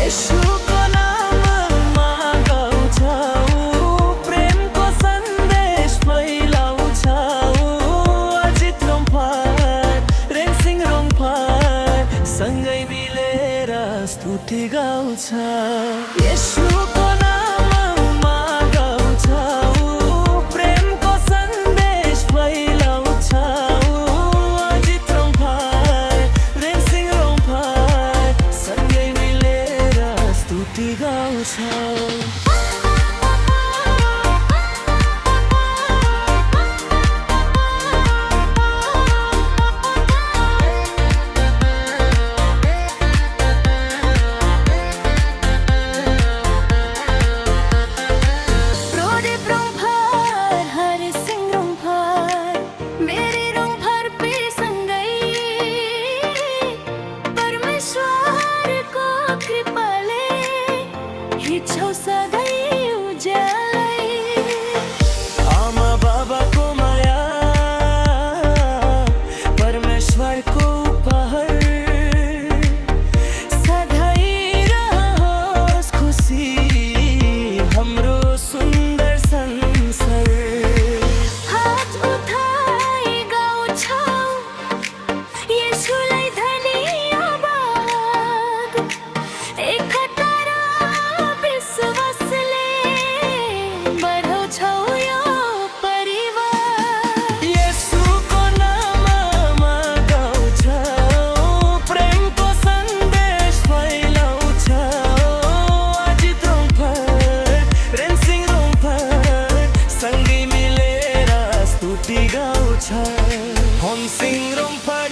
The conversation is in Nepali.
येशूको नाममा गाउँछौ, प्रेमको सन्देश फैलाउँछौ। अजित रोङपार, रेङसिङ रोङपार सँगै मिलेर स्तुति गाउँछ। येशूको नाममा गाउँछौ, प्रेमको सन्देश फैलाउँछौ। अजित रोङपार, रेङसिङ रोङपार सँगै मिलेर स्तुति गाउँछौ। छौ सधैँ उज्यालै, आमा बाबाको माया, परमेश्वरको उपहार सधैँ रहोस् खुसी हाम्रो सुन्दर संसार। हात उठाई गाउँछौ येशूलाई धन्यवाद। एकता र विश्वासले बढाउँछौ यो परिवार। येशूको नाममा गाउँछौ, प्रेमको सन्देश फैलाउँछौ। अजित रोङपार, रेङसिङ रोङपार सँगै मिलेर स्तुति गाउँछ। होङसिङ रोङपार